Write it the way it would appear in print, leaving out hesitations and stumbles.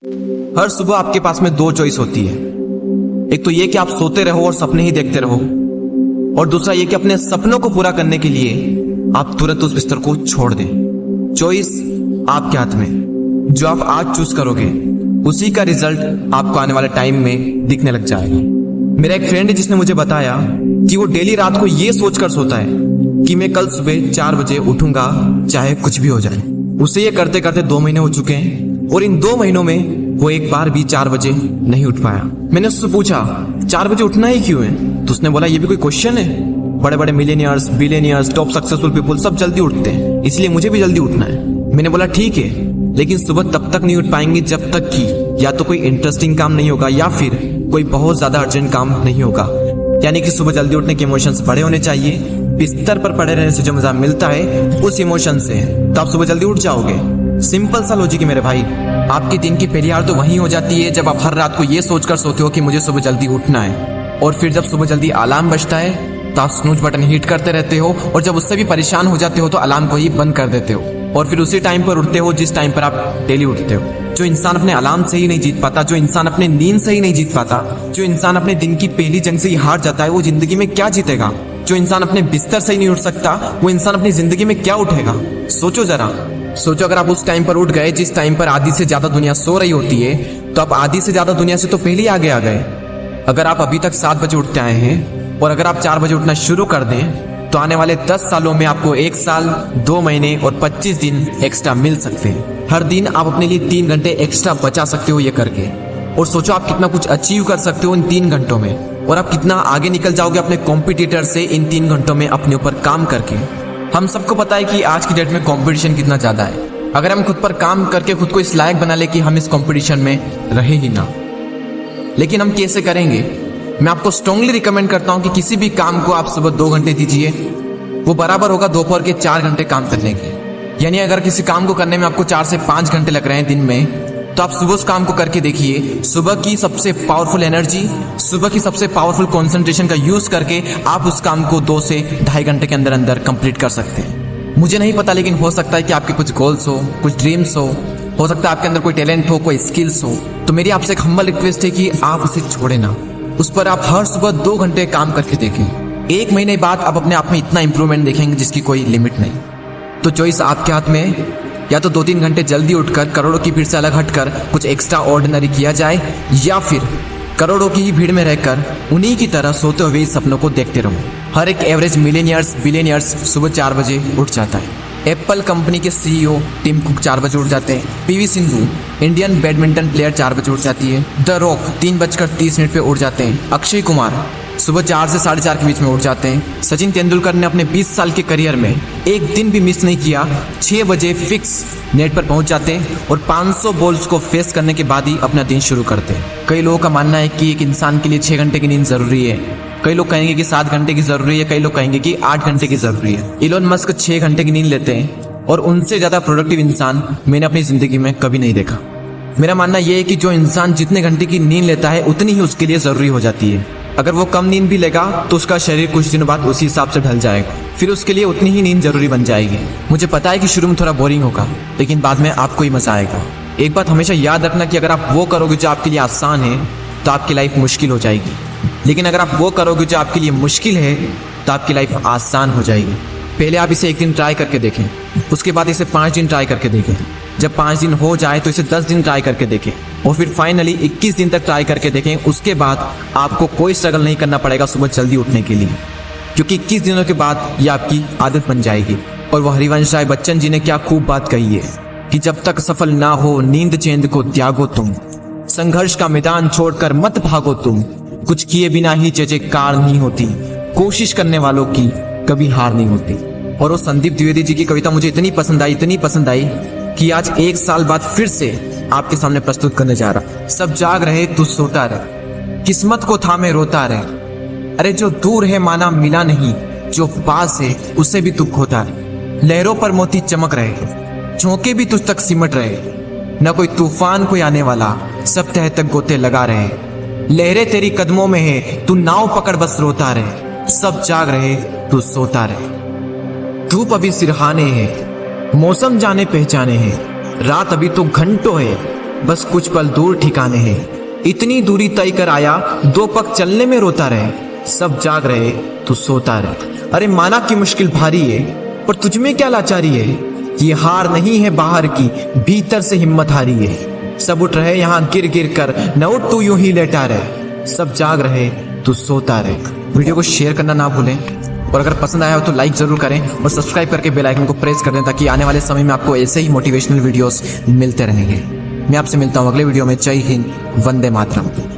हर सुबह आपके पास में दो चॉइस होती है। एक तो ये कि आप सोते रहो और सपने ही देखते रहो, और दूसरा ये कि अपने सपनों को पूरा करने के लिए आप तुरंत उस बिस्तर को छोड़ दें। चॉइस आपके हाथ में। जो आप आज चूज करोगे उसी का रिजल्ट आपको आने वाले टाइम में दिखने लग जाएगा। मेरा एक फ्रेंड है जिसने मुझे बताया कि वो डेली रात को ये सोचकर सोता है कि मैं कल सुबह 4 बजे उठूंगा चाहे कुछ भी हो जाए। उसे ये करते करते 2 महीने हो चुके हैं और इन 2 महीनों में वो एक बार भी 4 बजे नहीं उठ पाया। मैंने उससे पूछा 4 बजे उठना ही क्यों है? तो उसने बोला ये भी कोई क्वेश्चन है? बड़े बड़े millionaires, billionaires, top successful people सब जल्दी उठते हैं, इसलिए मुझे भी जल्दी उठना है। मैंने बोला ठीक है, लेकिन सुबह तब तक नहीं उठ पाएंगे जब तक कि या तो कोई इंटरेस्टिंग काम नहीं होगा या फिर कोई बहुत ज्यादा अर्जेंट काम नहीं होगा। यानी कि सुबह जल्दी उठने के इमोशंस बड़े होने चाहिए। बिस्तर पर पड़े रहने से जो मजा मिलता है उस इमोशन से, तो आप सुबह जल्दी उठ जाओगे। सिंपल सा लॉजिक है मेरे भाई। आपके दिन की पहली हार तो वही हो जाती है जब आप हर रात को ये सोचकर सोते हो कि मुझे सुबह जल्दी उठना है, और फिर जब सुबह जल्दी अलार्म बजता है तो आप स्नूज बटन हिट करते रहते हो, और जब उससे भी परेशान हो जाते हो तो अलार्म को ही बंद कर देते हो, और फिर उसी टाइम पर उठते हो जिस टाइम पर आप डेली उठते हो। जो इंसान अपने अलार्म से ही नहीं जीत पाता, जो इंसान अपने नींद से ही नहीं जीत पाता, जो इंसान अपने दिन की पहली जंग से ही हार जाता है, वो जिंदगी में क्या जीतेगा? जो इंसान अपने बिस्तर से ही नहीं उठ सकता, वो इंसान अपनी जिंदगी में क्या उठेगा? सोचो जरा, सोचो। अगर आप उस टाइम पर उठ गए जिस टाइम पर आधी से ज्यादा दुनिया सो रही होती है, तो आप आधी से ज्यादा दुनिया से तो पहले ही आगे आ गए। अगर आप अभी तक 7 बजे उठते आए हैं और अगर आप 4 बजे उठना शुरू कर दें तो आने वाले 10 सालों में आपको 1 साल, 2 महीने और 25 दिन एक्स्ट्रा मिल सकते हैं। हर दिन आप अपने लिए 3 घंटे एक्स्ट्रा बचा सकते हो ये करके, और सोचो आप कितना कुछ अचीव कर सकते हो इन 3 घंटों में, और आप कितना आगे निकल जाओगे अपने कॉम्पिटिटर से इन 3 घंटों में अपने ऊपर काम करके। हम सबको पता है कि आज की डेट में कंपटीशन कितना ज्यादा है। अगर हम खुद पर काम करके खुद को इस लायक बना ले कि हम इस कंपटीशन में रहे ही ना, लेकिन हम कैसे करेंगे? मैं आपको स्ट्रांगली रिकमेंड करता हूं कि किसी भी काम को आप सुबह 2 घंटे दीजिए, वो बराबर होगा दोपहर के 4 घंटे काम करने के। यानी अगर किसी काम को करने में आपको 4 से 5 घंटे लग रहे हैं दिन में, तो आप सुबह उस काम को करके देखिए। सुबह की सबसे पावरफुल एनर्जी, सुबह की सबसे पावरफुल कंसंट्रेशन का यूज करके आप उस काम को 2 से 2.5 घंटे के अंदर अंदर कंप्लीट कर सकते हैं। मुझे नहीं पता, लेकिन हो सकता है कि आपके कुछ गोल्स कुछ ड्रीम्स हो सकता है आपके अंदर कोई टैलेंट हो, कोई स्किल्स हो, तो मेरी आपसे एक हम्बल रिक्वेस्ट है कि आप उसे छोड़े ना। उस पर आप हर सुबह 2 घंटे काम करके देखें। 1 महीने बाद आप अपने आप में इतना इंप्रूवमेंट देखेंगे जिसकी कोई लिमिट नहीं। तो चॉइस आपके हाथ में है, या तो 2-3 घंटे जल्दी उठकर करोड़ों की भीड़ से अलग हटकर कुछ एक्स्ट्रा ऑर्डिनरी किया जाए, या फिर करोड़ों की ही भीड़ में रहकर उन्हीं की तरह सोते हुए सपनों को देखते रहो। हर एक एवरेज मिलियनियर्स, बिलियनियर्स सुबह 4 बजे उठ जाता है। एप्पल कंपनी के सीईओ टिम कुक 4 बजे उठ जाते हैं। PV Sindhu Indian badminton player 4 बजे उठ जाती है। द रॉक 3:30 पे उठ जाते हैं। अक्षय कुमार सुबह 4 से 4:30 के बीच में उठ जाते हैं। सचिन तेंदुलकर ने अपने 20 साल के करियर में एक दिन भी मिस नहीं किया। 6 बजे फिक्स नेट पर पहुंच जाते हैं और 500 बॉल्स को फेस करने के बाद ही अपना दिन शुरू करते हैं। कई लोगों का मानना है कि एक इंसान के लिए 6 घंटे की नींद जरूरी है, कई लोग कहेंगे कि 7 घंटे की जरूरी है, कई लोग कहेंगे कि 8 घंटे की जरूरी है। इलोन मस्क 6 घंटे की नींद लेते हैं, और उनसे ज्यादा प्रोडक्टिव इंसान मैंने अपनी जिंदगी में कभी नहीं देखा। मेरा मानना यह है कि जो इंसान जितने घंटे की नींद लेता है उतनी ही उसके लिए जरूरी हो जाती है। अगर वो कम नींद भी लेगा तो उसका शरीर कुछ दिनों बाद उसी हिसाब से ढल जाएगा, फिर उसके लिए उतनी ही नींद जरूरी बन जाएगी। मुझे पता है कि शुरू में थोड़ा बोरिंग होगा, लेकिन बाद में आपको ही मजा आएगा। एक बात हमेशा याद रखना कि अगर आप वो करोगे जो आपके लिए आसान है तो आपकी लाइफ मुश्किल हो जाएगी, लेकिन अगर आप वो करोगे जो आपके लिए मुश्किल है तो आपकी लाइफ आसान हो जाएगी। पहले आप इसे 1 दिन ट्राई करके देखें, उसके बाद इसे 5 दिन ट्राई करके देखें। जब 5 दिन हो जाए तो इसे 10 दिन ट्राई करके देखें, और फिर फाइनली 21 दिन तक ट्राई करके देखें। उसके बाद आपको कोई स्ट्रगल नहीं करना पड़ेगा सुबह जल्दी उठने के लिए, क्योंकि 21 दिनों के बाद ये आपकी आदत बन जाएगी। और वो हरिवंश राय बच्चन जी ने क्या खूब बात कही है कि जब तक सफल ना हो नींद चैन को त्यागो तुम, संघर्ष का मैदान छोड़कर मत भागो तुम, कुछ किए बिना ही जयकार नहीं होती, कोशिश करने वालों की कभी हार नहीं होती। और वो संदीप द्विवेदी जी की कविता मुझे इतनी पसंद आई कि आज 1 साल बाद फिर से आपके सामने प्रस्तुत करने जा रहा। सब जाग रहे तू सोता रहे, किस्मत को थामे रोता रहे, अरे जो दूर है माना मिला नहीं, जो पास है उसे भी तू खोता रहे। लहरों पर मोती चमक रहे, झोंके भी तुझ तक सिमट रहे, न कोई तूफान कोई आने वाला, सब तह तक गोते लगा रहे। लहरें तेरी कदमों में है, तू नाव पकड़ बस रोता रहे, सब जाग रहे तू सोता रहे। धूप अभी सिरहाने है, मौसम जाने पहचाने हैं, रात अभी तो घंटों है, बस कुछ पल दूर ठिकाने हैं। इतनी दूरी तय कर आया, 2 पग चलने में रोता रहे। सब जाग रहे, तू सोता रहे। अरे माना की मुश्किल भारी है, पर तुझमें क्या लाचारी है। ये हार नहीं है बाहर की, भीतर से हिम्मत हारी है। सब उठ रहे यहाँ गिर गिर कर, न उठ तू यूं ही लेटा रहे। सब जाग रहे, तू सोता रहे। वीडियो को शेयर करना ना भूलें, और अगर पसंद आया हो तो लाइक जरूर करें और सब्सक्राइब करके बेल आइकन को प्रेस कर दें, ताकि आने वाले समय में आपको ऐसे ही मोटिवेशनल वीडियोस मिलते रहेंगे। मैं आपसे मिलता हूँ अगले वीडियो में। जय हिंद, वंदे मातरम।